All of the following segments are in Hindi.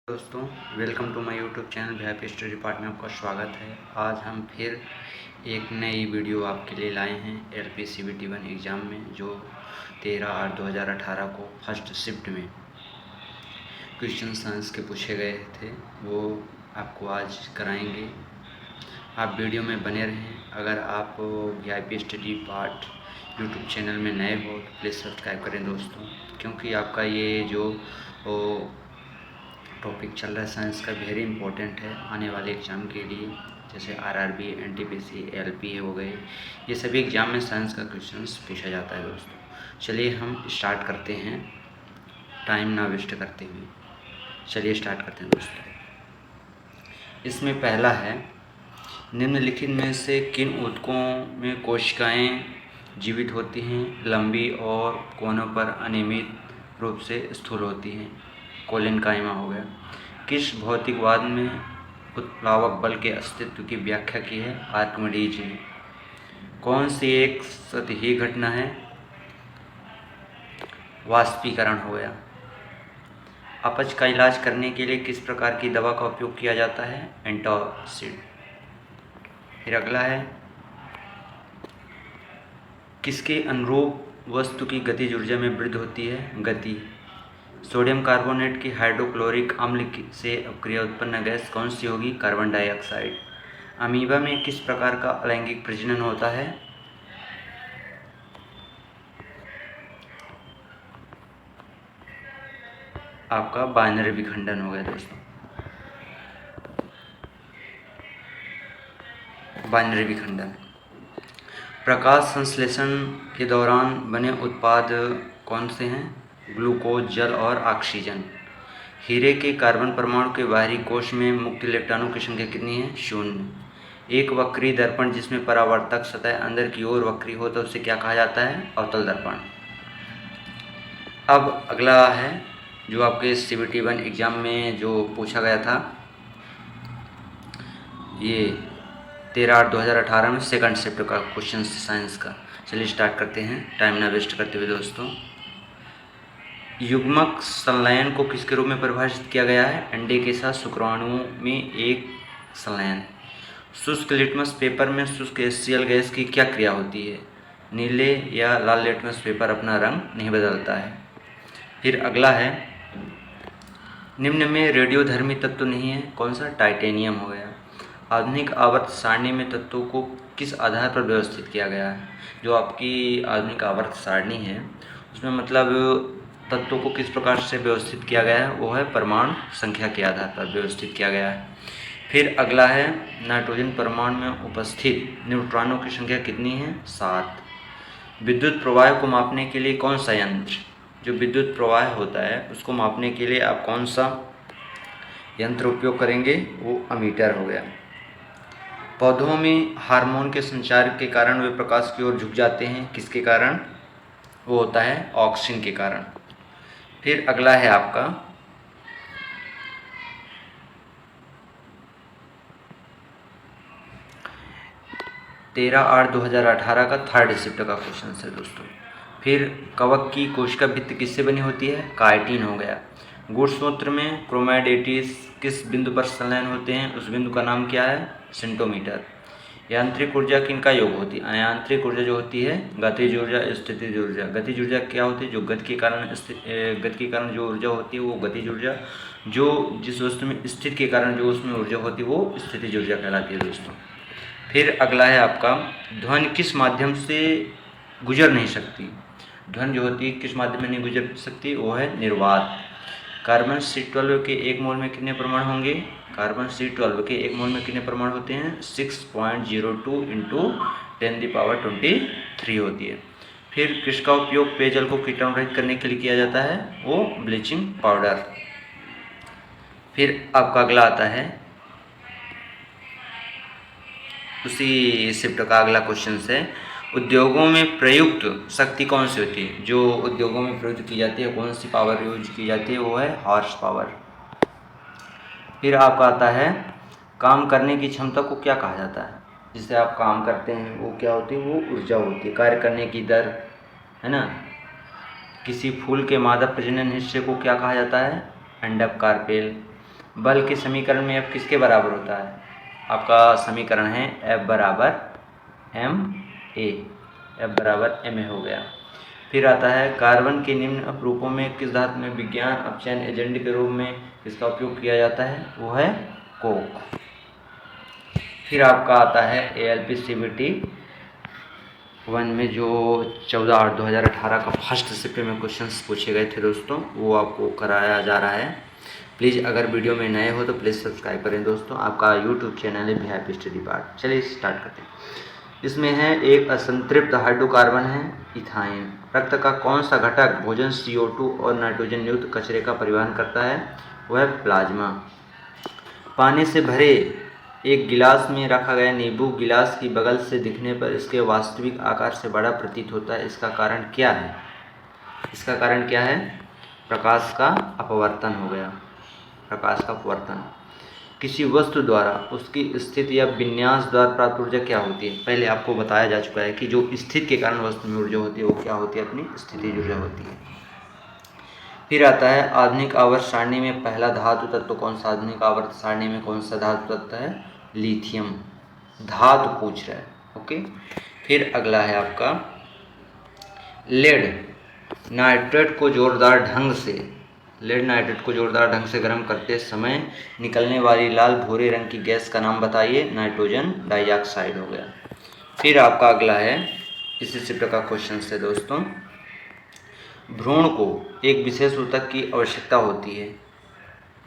दोस्तों, welcome to my YouTube channel VIP study part में आपका स्वागत है। आज हम फिर एक नई वीडियो आपके लिए लाए हैं एलपी सीबीटी 1 एग्ज़ाम में, जो 13/8/2018 को फर्स्ट शिफ्ट में क्वेश्चन साइंस के पूछे गए थे, वो आपको आज कराएंगे। आप वीडियो में बने रहें। अगर आप VIP study part YouTube channel में नए हो तो प्लीज़ सब्सक्राइब करें दोस्तों, क्योंकि आपका ये जो टॉपिक चल रहा है साइंस का वेरी इंपॉर्टेंट है आने वाले एग्ज़ाम के लिए। जैसे आरआरबी, एनटीपीसी, एलपी हो गए, ये सभी एग्ज़ाम में साइंस का क्वेश्चंस पूछा जाता है दोस्तों। चलिए हम स्टार्ट करते हैं, टाइम ना वेस्ट करते हुए। चलिए स्टार्ट करते हैं दोस्तों। इसमें पहला है, निम्नलिखित में से किन ऊतकों में कोशिकाएं जीवित होती हैं, लंबी और कोनों पर अनियमित रूप से स्थूल होती हैं? कोलेनकाइमा हो गया। किस भौतिकवाद में उत्प्लावक बल के अस्तित्व की व्याख्या की है आर्किमिडीज ने? कौन सी एक सतही घटना है? वाष्पीकरण हो गया। अपच का इलाज करने के लिए किस प्रकार की दवा का उपयोग किया जाता है? एंटासिड। फिर अगला है, किसके अनुरूप वस्तु की गतिज ऊर्जा में वृद्धि होती है? गति। सोडियम कार्बोनेट की हाइड्रोक्लोरिक अम्ल से अपक्रिया उत्पन्न गैस कौन सी होगी? Carbon dioxide. अमीबा में किस प्रकार का अलैंगिक प्रजनन होता है? आपका बाइनरी विखंडन हो गया दोस्तों, बाइनरी विखंडन। प्रकाश संश्लेषण के दौरान बने उत्पाद कौन से हैं? ग्लूकोज, जल और ऑक्सीजन। हीरे के कार्बन परमाणु के बाहरी कोश में मुक्त इलेक्ट्रॉनों की संख्या कितनी है? 0। एक वक्री दर्पण जिसमें परावर्तक सतह अंदर की ओर वक्री हो तो उसे क्या कहा जाता है? अवतल दर्पण। अब अगला है, जो आपके सीबीटी 1 एग्ज़ाम में जो पूछा गया था, ये 13/8/2018 में सेकंड शिफ्ट का क्वेश्चन साइंस का। चलिए स्टार्ट करते हैं, टाइम ना वेस्ट करते हुए दोस्तों। युग्मक संलयन को किसके रूप में परिभाषित किया गया है? अंडे के साथ शुक्राणुओं में एक संलयन। शुष्क लिटमस पेपर में शुष्क HCl गैस की क्या क्रिया होती है? नीले या लाल लिटमस पेपर अपना रंग नहीं बदलता है। फिर अगला है, निम्न में रेडियोधर्मी तत्व नहीं है, कौन सा? टाइटेनियम हो गया। आधुनिक आवर्त सारणी में तत्वों को किस आधार पर व्यवस्थित किया गया है? जो आपकी आधुनिक आवर्त सारणी है उसमें मतलब तत्वों को किस प्रकार से व्यवस्थित किया गया है? वो है परमाणु संख्या के आधार पर व्यवस्थित किया गया है। फिर अगला है, नाइट्रोजन परमाणु में उपस्थित न्यूट्रॉनों की संख्या कितनी है? 7। विद्युत प्रवाह को मापने के लिए कौन सा यंत्र, जो विद्युत प्रवाह होता है उसको मापने के लिए आप कौन सा यंत्र उपयोग करेंगे? वो अमीटर हो गया। पौधों में हार्मोन के संचार के कारण वे प्रकाश की ओर झुक जाते हैं, किसके कारण? वो होता है ऑक्सीजन के कारण। फिर अगला है आपका, 13/8/2018 का थर्ड शिफ्ट का क्वेश्चन है दोस्तों। फिर कवक की कोशिका भित्ति किससे बनी होती है? काइटिन हो गया। गुणसूत्र में क्रोमैटिड्स किस बिंदु पर संलयन होते हैं? उस बिंदु का नाम क्या है? सेंटीमीटर। यांत्रिक ऊर्जा किनका योग होती है? यांत्रिक ऊर्जा जो होती है गतिज ऊर्जा, स्थितिज ऊर्जा। गतिज ऊर्जा क्या होती है? जो गति के कारण जो ऊर्जा होती है वो गतिज ऊर्जा, जो जिस वस्तु में स्थिति के कारण जो उसमें ऊर्जा होती है वो स्थितिज ऊर्जा कहलाती है दोस्तों। फिर अगला है आपका, ध्वनि किस माध्यम से गुजर नहीं सकती? ध्वनि जो होती है किस माध्यम में नहीं गुजर सकती? वो है निर्वात। कार्बन C12 के एक मोल में कितने परमाणु होंगे? कार्बन C12 के एक मोल में कितने परमाणु होते हैं? 6.02 × 10⁻23 होती है। फिर किसका उपयोग पेयजल को कीटाणु रहित करने के लिए किया जाता है? वो ब्लीचिंग पाउडर। फिर आपका अगला आता है, उसी शिफ्ट का अगला क्वेश्चन है, उद्योगों में प्रयुक्त शक्ति कौन सी होती है? जो उद्योगों में प्रयुक्त की जाती है, कौन सी पावर यूज की जाती है? वो है हॉर्स पावर। फिर आपका आता है, काम करने की क्षमता को क्या कहा जाता है? जिससे आप काम करते हैं वो क्या होती है? वो ऊर्जा होती है। कार्य करने की दर, है ना। किसी फूल के मादा प्रजनन हिस्से को क्या कहा जाता है? अंडक कार्पेल। बल के समीकरण में F किसके बराबर होता है? आपका समीकरण है F बराबर ma, F बराबर ma हो गया। फिर आता है कार्बन के निम्न अपरूपों में किस धातु में विज्ञान अपचयन एजेंट के रूप में इसका उपयोग किया जाता है? वो है कोक। फिर आपका आता है ALPCVT 1 में जो 14/8/2018 का फर्स्ट शिफ्ट में क्वेश्चंस पूछे गए थे दोस्तों, वो आपको कराया जा रहा है। प्लीज़ अगर वीडियो में नए हो तो प्लीज़ सब्सक्राइब करें दोस्तों। आपका यूट्यूब चैनल है VIP स्टडी पार्ट। चलिए स्टार्ट करते हैं। इसमें है एक असंतृप्त हाइड्रोकार्बन है इथाइन। रक्त का कौन सा घटक भोजन CO2 और नाइट्रोजन युक्त कचरे का परिवहन करता है? वह प्लाज्मा। पानी से भरे एक गिलास में रखा गया नींबू गिलास की बगल से दिखने पर इसके वास्तविक आकार से बड़ा प्रतीत होता है। इसका कारण क्या है? इसका कारण क्या है? प्रकाश का अपवर्तन हो गया। प्रकाश का अपवर्तन। किसी वस्तु द्वारा उसकी स्थिति या विन्यास द्वारा प्राप्त ऊर्जा क्या होती है? पहले आपको बताया जा चुका है कि जो स्थिति के कारण वस्तु में ऊर्जा होती है वो क्या होती है? अपनी स्थिति ऊर्जा होती है। फिर आता है आधुनिक आवर्त सारणी में पहला धातु तत्व कौन सा? आधुनिक आवर्त सारणी में कौन सा धातु तत्व है? लिथियम। धातु पूछ रहा है। ओके। फिर अगला है आपका लेड नाइट्रेट को जोरदार ढंग से गर्म करते समय निकलने वाली लाल भूरे रंग की गैस का नाम बताइए। नाइट्रोजन डाइऑक्साइड हो गया। फिर आपका अगला है इसी शिफ्ट का क्वेश्चन है दोस्तों, भ्रूण को एक विशेष ऊतक की आवश्यकता होती है।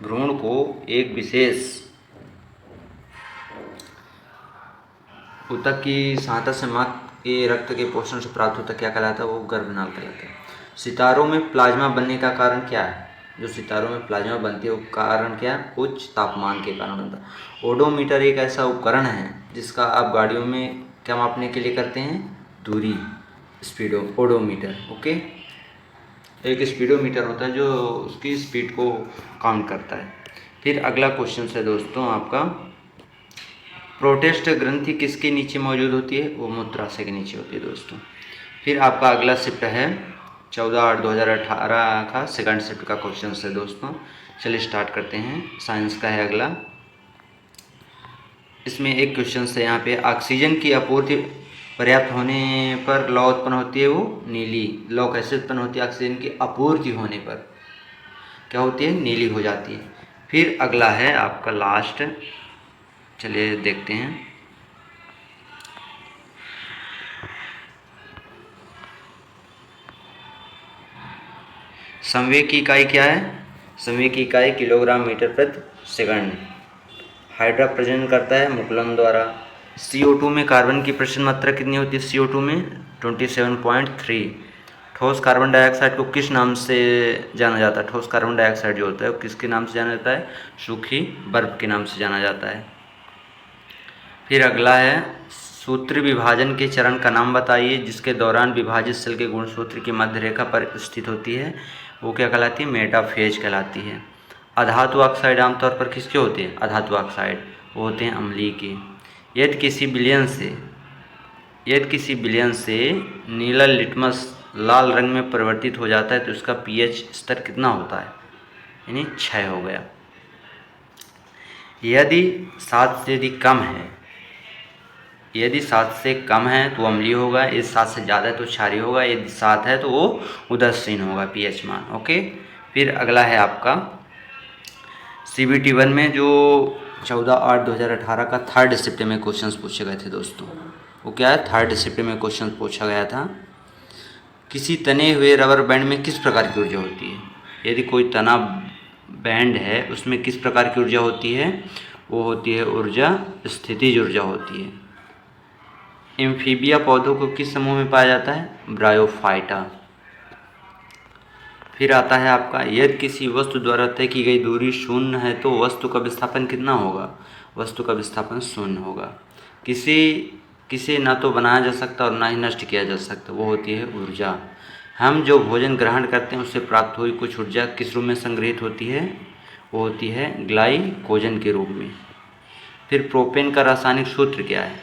भ्रूण को एक विशेष ऊतक की सहायता से मां के रक्त के पोषण से प्राप्त होता क्या कहलाता है? वो गर्भनाल कहलाता है। सितारों में प्लाज्मा बनने का कारण क्या है? जो सितारों में प्लाज्मा बनती है वो कारण क्या है? उच्च तापमान के कारण बनता है। ओडोमीटर एक ऐसा उपकरण है जिसका आप गाड़ियों में क्या मापने के लिए करते हैं? दूरी, स्पीडो ओडोमीटर। ओके। एक स्पीडोमीटर होता है जो उसकी स्पीड को काउंट करता है। फिर अगला क्वेश्चन है दोस्तों आपका, प्रोटेस्ट ग्रंथि किसके नीचे मौजूद होती है? वो मूत्राशय के नीचे होती है दोस्तों। फिर आपका अगला शिफ्ट है 14/8/2018 का सेकंड शिफ्ट का क्वेश्चन है दोस्तों। चलिए स्टार्ट करते हैं। साइंस का है अगला। इसमें एक क्वेश्चन है यहाँ पे, ऑक्सीजन की आपूर्ति पर्याप्त होने पर लौ उत्पन्न होती है। वो नीली। लौ कैसे उत्पन्न होती है? ऑक्सीजन की आपूर्ति होने पर क्या होती है? नीली हो जाती है। फिर अगला है आपका लास्ट, चलिए देखते हैं। संवेग की इकाई क्या है? संवेग की इकाई किलोग्राम मीटर प्रति सेकंड। हाइड्रा प्रजनन करता है मुकुलन द्वारा। CO2 में कार्बन की प्रतिशत मात्रा कितनी होती है? CO2 में 27.3। ठोस कार्बन डाइऑक्साइड को किस नाम से जाना जाता है? ठोस कार्बन डाइऑक्साइड जो होता है वो किसके नाम से जाना जाता है? सूखी बर्फ के नाम से जाना जाता है। फिर अगला है सूत्र विभाजन के चरण का नाम बताइए जिसके दौरान विभाजित सेल के गुणसूत्र की मध्य रेखा पर स्थित होती है। वो क्या कहलाती है? मेटाफेज कहलाती है। अधातु ऑक्साइड आमतौर पर किसके होते हैं? अधातु ऑक्साइड वो होते हैं अम्लीय के। यदि किसी विलयन से नीला लिटमस लाल रंग में परिवर्तित हो जाता है तो उसका pH स्तर कितना होता है? यानी 6 हो गया। यदि 7 से कम है तो अम्लीय होगा, यदि 7 से ज़्यादा है तो क्षारीय होगा, यदि 7 है तो वो उदासीन होगा pH मान। ओके। फिर अगला है आपका CBT 1 में जो 14/8/2018 का थर्ड शिफ्ट में क्वेश्चंस पूछे गए थे दोस्तों। वो क्या है? थर्ड शिफ्ट में क्वेश्चन पूछा गया था, किसी तने हुए रबर बैंड में किस प्रकार की ऊर्जा होती है? यदि कोई तना बैंड है उसमें किस प्रकार की ऊर्जा होती है? वो होती है ऊर्जा स्थितिज ऊर्जा होती है। एम्फीबिया पौधों को किस समूह में पाया जाता है? ब्रायोफाइटा। फिर आता है आपका, यदि किसी वस्तु द्वारा तय की गई दूरी शून्य है तो वस्तु का विस्थापन कितना होगा? वस्तु का विस्थापन शून्य होगा। किसे ना तो बनाया जा सकता और ना ही नष्ट किया जा सकता, वो होती है ऊर्जा। हम जो भोजन ग्रहण करते हैं उससे प्राप्त हुई कुछ ऊर्जा किस रूप में संग्रहित होती है? वो होती है ग्लाइकोजन के रूप में। फिर प्रोपेन का रासायनिक सूत्र क्या है?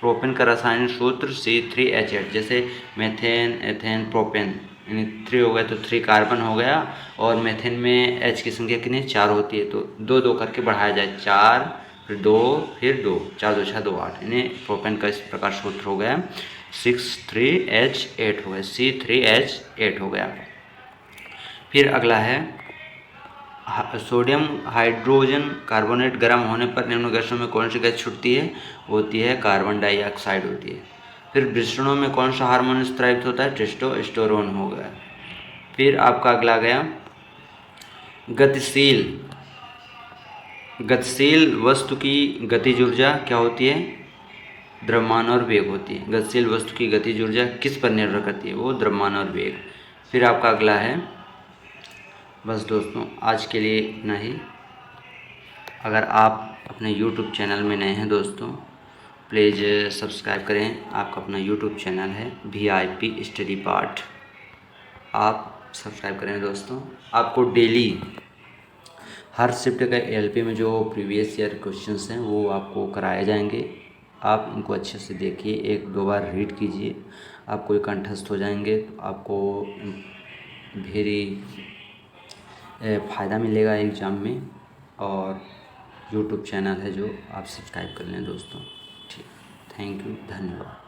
प्रोपेन का रासायनिक सूत्र C3H8। जैसे मेथेन, एथेन, प्रोपेन यानी 3 हो गया तो 3 कार्बन हो गया। और मेथेन में H की संख्या कितनी 4 होती है, तो 2 2 करके बढ़ाया जाए, 4 फिर 2 फिर 2, 4 2 6 2 8, यानी प्रोपेन का इस प्रकार सूत्र हो गया 6,3H8 हो गया, C3H8 हो गया। फिर अगला है सोडियम हाइड्रोजन कार्बोनेट गर्म होने पर निम्न गैसों में कौन सी गैस छूटती है, होती है कार्बन डाइऑक्साइड होती है। फिर वृषणों में कौन सा हार्मोन स्रावित होता है, टेस्टोस्टेरोन हो गया। फिर आपका अगला गया गतिशील वस्तु की गतिज ऊर्जा क्या होती है, द्रव्यमान और वेग होती है। गतिशील वस्तु की गतिज ऊर्जा किस पर निर्भर करती है, वो द्रव्यमान और वेग। फिर आपका अगला है, बस दोस्तों आज के लिए इतना ही। अगर आप अपने YouTube चैनल में नए हैं दोस्तों, प्लीज़ सब्सक्राइब करें। आपका अपना YouTube चैनल है VIP स्टडी पार्ट, आप सब्सक्राइब करें दोस्तों। आपको डेली हर शिफ्ट का LP में जो प्रीवियस ईयर क्वेश्चंस हैं वो आपको कराए जाएंगे। आप उनको अच्छे से देखिए, 1-2 बार रीड कीजिए, आप कोई कंठस्थ हो जाएंगे तो आपको वेरी फ़ायदा मिलेगा एग्ज़ाम में। और यूट्यूब चैनल है जो आप सब्सक्राइब कर लें दोस्तों। ठीक, थैंक यू, धन्यवाद।